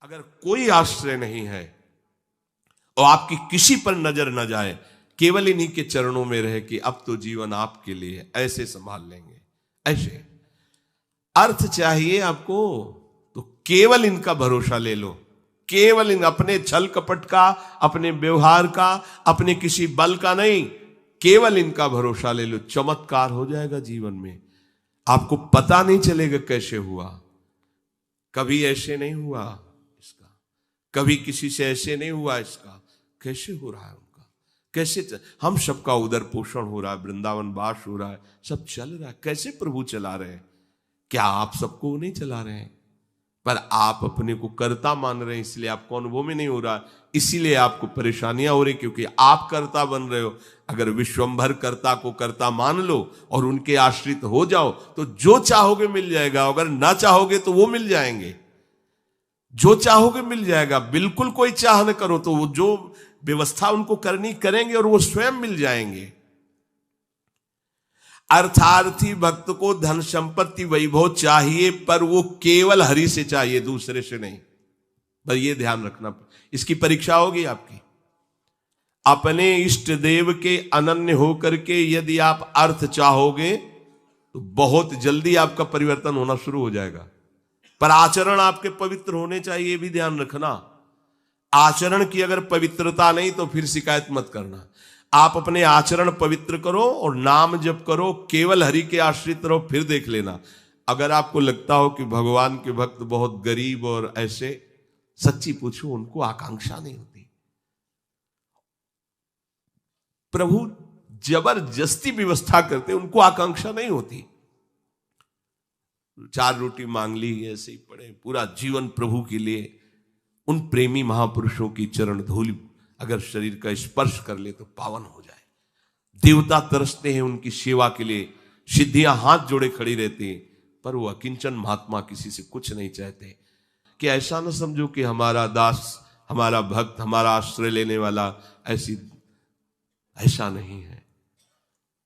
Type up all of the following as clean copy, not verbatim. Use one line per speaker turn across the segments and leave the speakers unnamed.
अगर कोई आश्रय नहीं है और आपकी किसी पर नजर न जाए, केवल इन्हीं के चरणों में रहे कि अब तो जीवन आपके लिए ऐसे संभाल लेंगे, ऐसे अर्थ चाहिए आपको तो केवल इनका भरोसा ले लो, केवल इन अपने छल कपट का, अपने व्यवहार का, अपने किसी बल का नहीं, केवल इनका भरोसा ले लो। चमत्कार हो जाएगा जीवन में, आपको पता नहीं चलेगा कैसे हुआ। कभी ऐसे नहीं हुआ इसका, कभी किसी से ऐसे नहीं हुआ इसका, कैसे हो रहा है उनका, कैसे हम सबका उदर पोषण हो रहा है, वृंदावन वास हो रहा है, सब चल रहा है। कैसे प्रभु चला रहे हैं? क्या आप सबको नहीं चला रहे हैं? पर आप अपने को कर्ता मान रहे हैं, इसलिए आपको अनुभव में नहीं हो रहा, इसीलिए आपको परेशानियां हो रही, क्योंकि आप कर्ता बन रहे हो। अगर विश्वंभर कर्ता को कर्ता मान लो और उनके आश्रित हो जाओ तो जो चाहोगे मिल जाएगा, अगर ना चाहोगे तो वो मिल जाएंगे। जो चाहोगे मिल जाएगा, बिल्कुल कोई चाह न करो तो वो जो व्यवस्था उनको करनी करेंगे और वो स्वयं मिल जाएंगे। अर्थार्थी भक्त को धन संपत्ति वैभव चाहिए, पर वो केवल हरि से चाहिए, दूसरे से नहीं। पर ये ध्यान रखना, इसकी परीक्षा होगी आपकी। अपने इष्ट देव के अनन्य होकर के यदि आप अर्थ चाहोगे तो बहुत जल्दी आपका परिवर्तन होना शुरू हो जाएगा। पर आचरण आपके पवित्र होने चाहिए, भी ध्यान रखना। आचरण की अगर पवित्रता नहीं तो फिर शिकायत मत करना। आप अपने आचरण पवित्र करो और नाम जप करो, केवल हरि के आश्रित रहो, फिर देख लेना। अगर आपको लगता हो कि भगवान के भक्त बहुत गरीब और ऐसे, सच्ची पूछो, उनको आकांक्षा नहीं होती। प्रभु जबरदस्ती व्यवस्था करते, उनको आकांक्षा नहीं होती। 4 रोटी मांग ली, ऐसे ही पड़े, पूरा जीवन प्रभु के लिए। उन प्रेमी महापुरुषों की चरण धूल अगर शरीर का स्पर्श कर ले तो पावन हो जाए। देवता तरसते हैं उनकी सेवा के लिए, सिद्धियां हाथ जोड़े खड़ी रहती हैं, पर वो अकिंचन महात्मा किसी से कुछ नहीं चाहते। कि ऐसा न समझो कि हमारा दास, हमारा भक्त, हमारा आश्रय लेने वाला ऐसा नहीं है।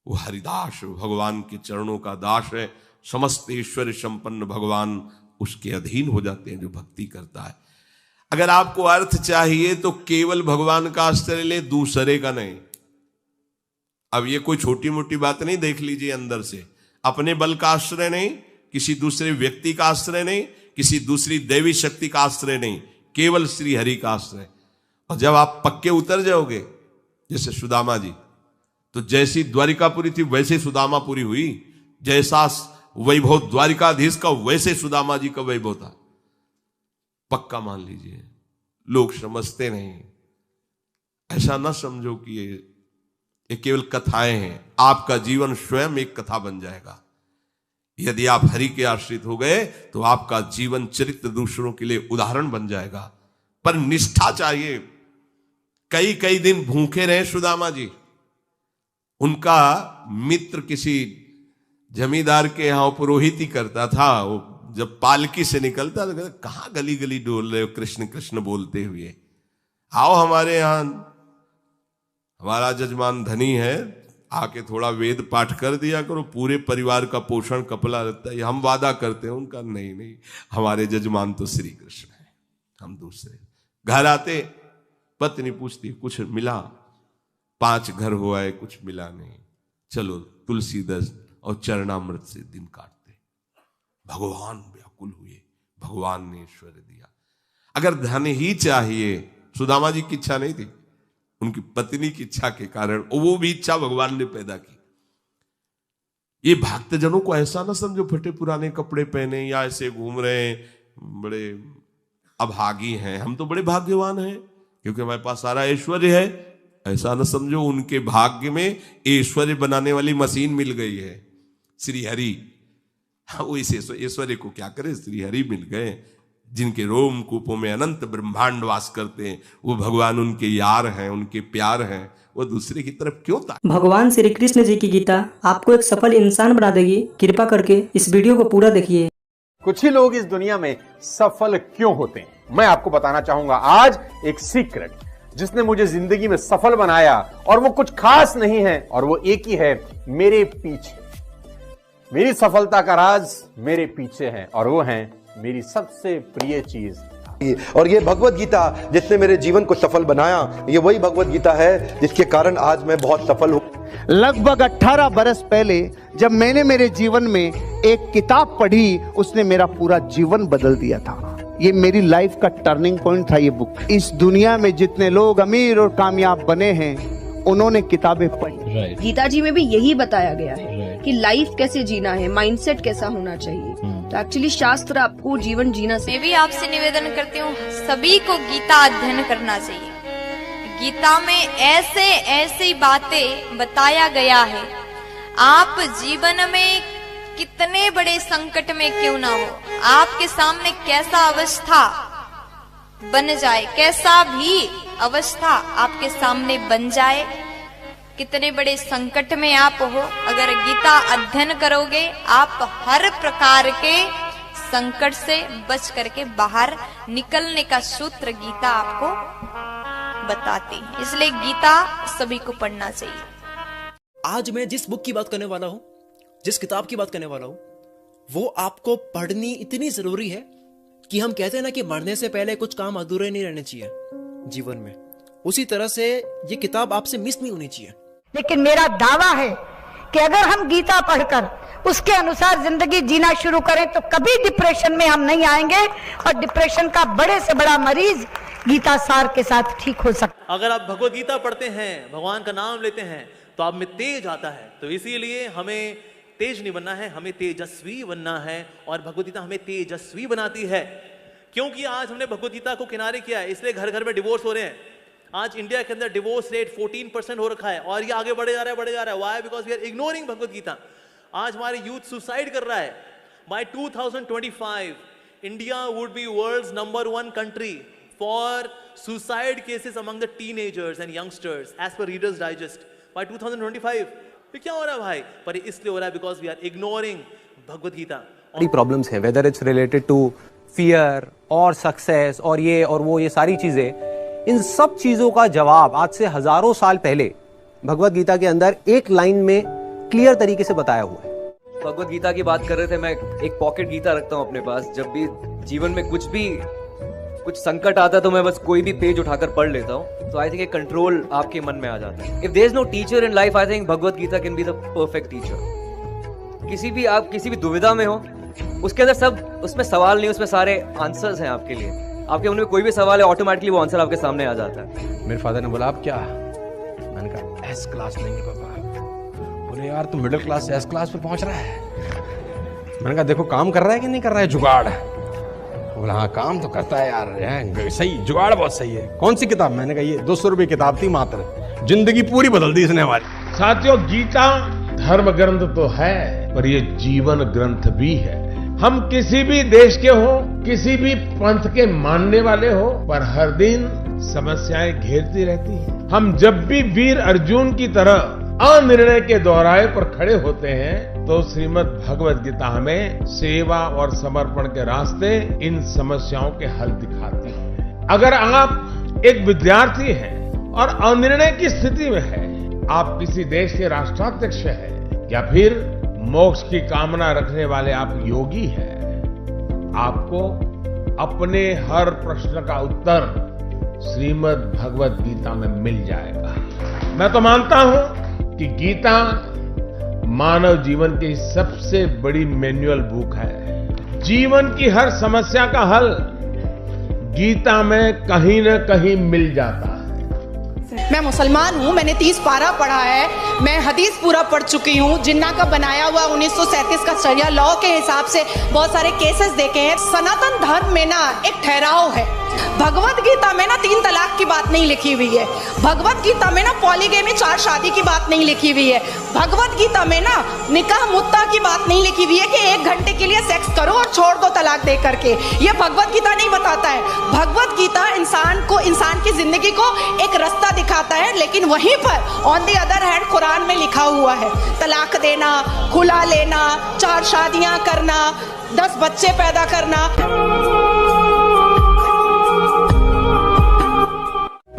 वो हरिदास, भगवान के चरणों का दास है। समस्त ऐश्वर्य संपन्न भगवान उसके अधीन हो जाते हैं जो भक्ति करता है। अगर आपको अर्थ चाहिए तो केवल भगवान का आश्रय ले, दूसरे का नहीं। अब ये कोई छोटी मोटी बात नहीं, देख लीजिए अंदर से। अपने बल का आश्रय नहीं, किसी दूसरे व्यक्ति का आश्रय नहीं, किसी दूसरी दैवी शक्ति का आश्रय नहीं, केवल श्री हरि का आश्रय। और जब आप पक्के उतर जाओगे, जैसे सुदामा जी, तो जैसी द्वारिकापुरी थी वैसे सुदामापुरी हुई। जैसा वैभव द्वारिकाधीश का वैसे सुदामा जी का वैभव था। पक्का मान लीजिए। लोग समझते नहीं, ऐसा ना समझो कि ये केवल कथाएं हैं। आपका जीवन स्वयं एक कथा बन जाएगा। यदि आप हरि के आश्रित हो गए तो आपका जीवन चरित्र दूसरों के लिए उदाहरण बन जाएगा। पर निष्ठा चाहिए। कई कई दिन भूखे रहे सुदामा जी। उनका मित्र किसी जमींदार के यहां पुरोहित ही करता था। वो जब पालकी से निकलता तो कहां गली गली डोल रहे हो कृष्ण कृष्ण बोलते हुए, आओ हमारे यहां, हमारा जजमान धनी है, आके थोड़ा वेद पाठ कर दिया करो, पूरे परिवार का पोषण कपला रहता है। हम वादा करते हैं उनका, नहीं, हमारे जजमान तो श्री कृष्ण है, हम दूसरे। घर आते पत्नी पूछती कुछ मिला? 5 घर हो आए, कुछ मिला नहीं। चलो तुलसी दस और चरणामृत से दिन काटते। भगवान व्याकुल हुए, भगवान ने ऐश्वर्य दिया। अगर धन ही चाहिए, सुदामा जी की इच्छा नहीं थी, उनकी पत्नी की इच्छा के कारण वो भी इच्छा भगवान ने पैदा की। ये भक्तजनों को ऐसा ना समझो फटे पुराने कपड़े पहने या ऐसे घूम रहे हैं, बड़े अभागी हैं। हम तो बड़े भाग्यवान हैं क्योंकि हमारे पास सारा ऐश्वर्य है। ऐसा ना समझो उनके भाग्य में ऐश्वर्य बनाने वाली मशीन मिल गई है, श्री हरि। वो इस ऐश्वर्य को क्या करे, श्री हरि मिल गए, जिनके रोम कूपों में अनंत ब्रह्मांड वास करते हैं। वो भगवान उनके यार हैं, उनके प्यार हैं। वो दूसरे की तरफ क्यों ताकते?
भगवान श्री कृष्ण जी की गीता आपको एक सफल इंसान बना देगी। कृपा करके इस वीडियो को पूरा देखिए।
कुछ ही लोग इस दुनिया में सफल क्यों होते हैं, मैं आपको बताना चाहूंगा आज एक सीक्रेट, जिसने मुझे जिंदगी में सफल बनाया। और वो कुछ खास नहीं है, और वो एक ही है, मेरे पीछे। मेरी सफलता का राज मेरे पीछे है, और वो है मेरी सबसे प्रिय चीज
और ये भगवत गीता जिसने मेरे जीवन को सफल बनाया, ये वही भगवत गीता है जिसके कारण आज मैं बहुत सफल हूँ।
लगभग 18 बरस पहले जब मैंने मेरे जीवन में एक किताब पढ़ी, उसने मेरा पूरा जीवन बदल दिया था। ये मेरी लाइफ का टर्निंग पॉइंट था ये बुक। इस दुनिया में जितने लोग अमीर और कामयाब बने हैं, उन्होंने किताबें पढ़ी।
गीता जी में भी यही बताया गया है कि लाइफ कैसे जीना है, माइंडसेट कैसा होना चाहिए। तो एक्चुअली शास्त्र आपको जीवन जीना
मैं भी आपसे निवेदन करती हूँ, सभी को गीता अध्ययन करना चाहिए। गीता में ऐसे ऐसी बातें बताया गया है, आप जीवन में कितने बड़े संकट में क्यों ना हो, आपके सामने कैसा अवस्था बन जाए, कैसा भी अवस्था आपके सामने बन जाए, कितने बड़े संकट में आप हो, अगर गीता अध्ययन करोगे आप हर प्रकार के संकट से बच करके बाहर निकलने का सूत्र गीता आपको बताती है। इसलिए गीता सभी को पढ़ना चाहिए।
आज मैं जिस बुक की बात करने वाला हूं, जिस किताब की बात करने वाला हूं, वो आपको पढ़नी इतनी जरूरी है कि हम कहते हैं ना कि मरने से पहले कुछ काम अधूरे नहीं रहने चाहिए जीवन में, उसी तरह से ये किताब आपसे मिस नहीं होनी चाहिए।
लेकिन मेरा दावा है कि अगर हम गीता पढ़कर उसके अनुसार जिंदगी जीना शुरू करें तो कभी डिप्रेशन में हम नहीं आएंगे, और डिप्रेशन का बड़े से बड़ा मरीज गीता सार के साथ ठीक हो सकता।
अगर आप भगवत गीता पढ़ते हैं, भगवान का नाम लेते हैं, तो आप में तेज आता है। तो इसीलिए हमें तेज नहीं बनना है, हमें तेजस्वी बनना है, और भगवत गीता हमें तेजस्वी बनाती है। क्योंकि आज हमने भगवत गीता को किनारे किया है, इसलिए घर घर में डिवोर्स हो रहे हैं। आज इंडिया के अंदर डिवोर्स रेट 14% हो रखा है, और ये आगे बढ़े जा रहा है, बढ़े जा रहा है। Why? Because we are ignoring Bhagavad Gita. आज हमारे यूथ सुसाइड कर रहा है। By 2025 India would be world's number 1 country for suicide cases among the teenagers and youngsters as per Reader's Digest by 2025। तो क्या हो रहा है भाई? पर इसलिए हो रहा है because we are ignoring Bhagavad Gita.
बड़ी प्रॉब्लम्स हैं, whether it's related to fear और सक्सेस और ये और वो, ये सारी चीजें, इन सब चीजों का जवाब आज से हजारों साल पहले भगवत गीता के अंदर एक लाइन में क्लियर तरीके से बताया हुआ है।
भगवत गीता की बात कर रहे थे, मैं एक पॉकेट गीता रखता हूँ अपने पास। जब भी जीवन में कुछ संकट आता है तो मैं बस कोई भी पेज उठाकर पढ़ लेता हूँ, तो आई थिंक एक कंट्रोल आपके मन में आ जाता है। If there is no teacher in life, I think Bhagavad Gita can be the perfect teacher. आप किसी भी दुविधा में हो, उसके अंदर सब, उसमें सवाल नहीं, उसमें सारे आंसर्स हैं आपके लिए। आपके मन में कोई भी सवाल है, ऑटोमेटिकली वो आंसर आपके सामने आ जाता है।
मेरे फादर ने बोला, आप क्या? मैंने कहा एस क्लास लेंगे पापा। बोले यार तू मिडिल क्लास से एस क्लास पे पहुंच रहा है। मैंने कहा देखो काम कर रहा है कि नहीं कर रहा है जुगाड़। बोला हाँ काम तो करता है यार, सही जुगाड़ बहुत सही है। कौन सी किताब? मैंने कहा ये 200 रुपये किताब थी मात्र, जिंदगी पूरी बदल दी इसने हमारी।
साथियों, गीता धर्म ग्रंथ तो है पर ये जीवन ग्रंथ भी है। हम किसी भी देश के हो, किसी भी पंथ के मानने वाले हो, पर हर दिन समस्याएं घेरती रहती हैं। हम जब भी वीर अर्जुन की तरह अनिर्णय के दोराहे पर खड़े होते हैं, तो श्रीमद् भगवत गीता हमें सेवा और समर्पण के रास्ते इन समस्याओं के हल दिखाती है। अगर आप एक विद्यार्थी हैं और अनिर्णय की स्थिति में है, आप किसी देश के राष्ट्राध्यक्ष हैं, या फिर मोक्ष की कामना रखने वाले आप योगी हैं, आपको अपने हर प्रश्न का उत्तर श्रीमद् भगवत गीता में मिल जाएगा। मैं तो मानता हूं कि गीता मानव जीवन की सबसे बड़ी मैनुअल बुक है। जीवन की हर समस्या का हल गीता में कहीं न कहीं मिल जाता है।
मैं मुसलमान हूँ, मैंने 30 पारा पढ़ा है, मैं हदीस पूरा पढ़ चुकी हूँ। जिन्ना का बनाया हुआ 1937 का शरिया लॉ के हिसाब से बहुत सारे केसेस देखे हैं। सनातन धर्म में ना एक ठहराव है। भगवत गीता में ना 3 तलाक की बात नहीं लिखी हुई है। भगवत गीता में ना पॉलीगेमी 4 शादी की बात नहीं लिखी हुई है। भगवत गीता में ना निकाह मुत्ता की बात नहीं लिखी हुई है कि 1 घंटे के लिए सेक्स करो और छोड़ दो तलाक दे करके। ये भगवत गीता नहीं बताता है। भगवत गीता इंसान की जिंदगी को एक रास्ता दिखाता है, लेकिन वहीं पर on the other hand Quran में लिखा हुआ है तलाक देना, खुला लेना, 4 शादियां करना, 10 बच्चे पैदा करना।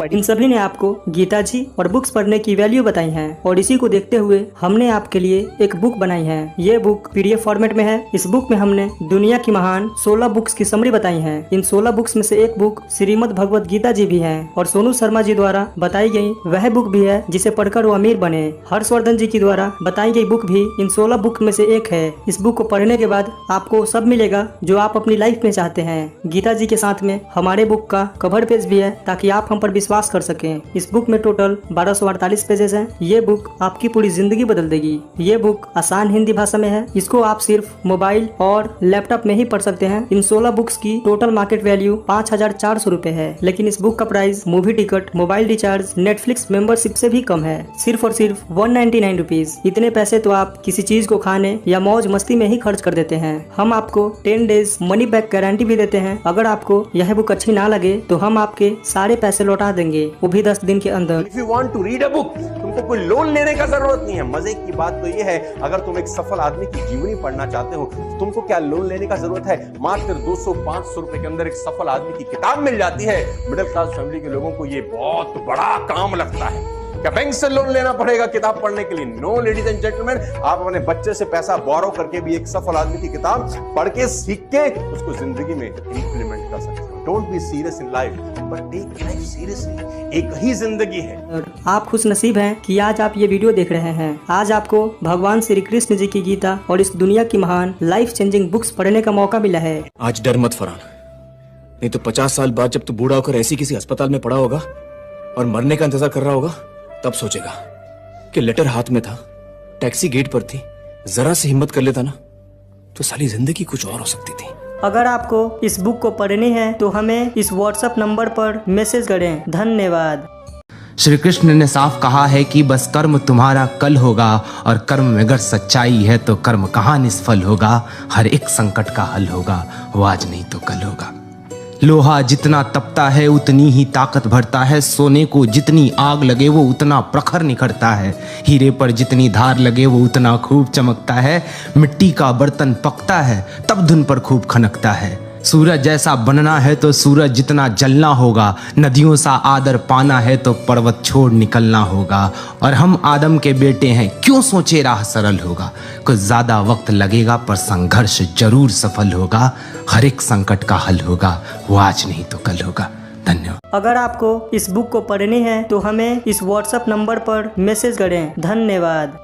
पढ़ी। इन सभी ने आपको गीता जी और बुक्स पढ़ने की वैल्यू बताई है और इसी को देखते हुए हमने आपके लिए एक बुक बनाई है। ये बुक PDF फॉर्मेट में है। इस बुक में हमने दुनिया की महान 16 बुक्स की समरी बताई है। इन 16 बुक्स में से एक बुक श्रीमद् भगवत गीता जी भी है और सोनू शर्मा जी द्वारा बताई गई वह बुक भी है जिसे पढ़कर वो अमीर बने। हर्षवर्धन जी की द्वारा बताई गई बुक भी इन 16 बुक में से एक है। इस बुक को पढ़ने के बाद आपको सब मिलेगा जो आप अपनी लाइफ में चाहते हैं। गीता जी के साथ में हमारे बुक का कवर पेज भी है ताकि आप हम पर विश्वास कर सकें। इस बुक में टोटल 1248 पेजेस हैं। ये बुक आपकी पूरी जिंदगी बदल देगी। ये बुक आसान हिंदी भाषा में है। इसको आप सिर्फ मोबाइल और लैपटॉप में ही पढ़ सकते हैं। इन 16 बुक्स की टोटल मार्केट वैल्यू 5400 रुपए है, लेकिन इस बुक का price movie ticket, mobile recharge, Netflix membership से भी कम है। सिर्फ और सिर्फ 199 रुपीज। इतने पैसे तो आप किसी चीज को खाने या मौज मस्ती में ही खर्च कर देते हैं। हम आपको 10 डेज मनी बैक गारंटी भी देते हैं। अगर आपको यह बुक अच्छी ना लगे तो हम आपके सारे पैसे लौटा देंगे, वो भी 10 दिन के अंदर।
If you want to read a book, तुमको कोई लोन लेने का जरूरत नहीं है। मजे की बात तो ये है, अगर तुम एक सफल आदमी की जीवनी पढ़ना चाहते हो तो तुमको क्या लोन लेने का जरूरत है। मात्र 200-500 रुपए के अंदर एक सफल आदमी की किताब मिल जाती है। मिडिल क्लास फैमिली के लोगों को ये बहुत बड़ा काम लगता है। क्या बैंक से लोन लेना पड़ेगा किताब पढ़ने के लिए? नो लेडीज एंड जेंटलमैन, आप अपने बच्चे से पैसा बोरो करके भी एक सफल आदमी की किताब पढ़ के सीख के उसको जिंदगी में इंप्लीमेंट कर सकते हो। Don't be serious in life but take life seriously. एक ही जिंदगी है।
आप खुश नसीब हैं कि आज आप ये वीडियो देख रहे हैं। आज आपको भगवान श्री कृष्ण जी की गीता और इस दुनिया की महान लाइफ चेंजिंग बुक्स पढ़ने का मौका मिला है।
आज डर मत फरहान, नहीं तो 50 साल बाद जब तू बूढ़ा होकर ऐसी किसी अस्पताल में पड़ा होगा और मरने का इंतजार कर रहा होगा, तब सोचेगा कि लेटर हाथ में था, टैक्सी गेट पर थी, जरा से हिम्मत कर लेता ना तो साली जिंदगी कुछ और हो सकती थी।
अगर आपको इस बुक को पढ़नी है तो हमें इस व्हाट्सएप नंबर पर मैसेज करें। धन्यवाद।
श्री कृष्ण ने साफ कहा है कि बस कर्म तुम्हारा कल होगा और कर्म में अगर सच्चाई है तो कर्म कहाँ निष्फल होगा। हर एक संकट का हल होगा, वो आज नहीं तो कल होगा। लोहा जितना तपता है उतनी ही ताकत भरता है। सोने को जितनी आग लगे वो उतना प्रखर निखरता है। हीरे पर जितनी धार लगे वो उतना खूब चमकता है। मिट्टी का बर्तन पकता है तब धुन पर खूब खनकता है। सूरज जैसा बनना है तो सूरज जितना जलना होगा। नदियों सा आदर पाना है तो पर्वत छोड़ निकलना होगा। और हम आदम के बेटे हैं, क्यों सोचे राह सरल होगा। कुछ ज्यादा वक्त लगेगा पर संघर्ष जरूर सफल होगा। हर एक संकट का हल होगा, वो आज नहीं तो कल होगा। धन्यवाद।
अगर आपको इस बुक को पढ़नी है तो हमें इस व्हाट्सएप नंबर पर मैसेज करें। धन्यवाद।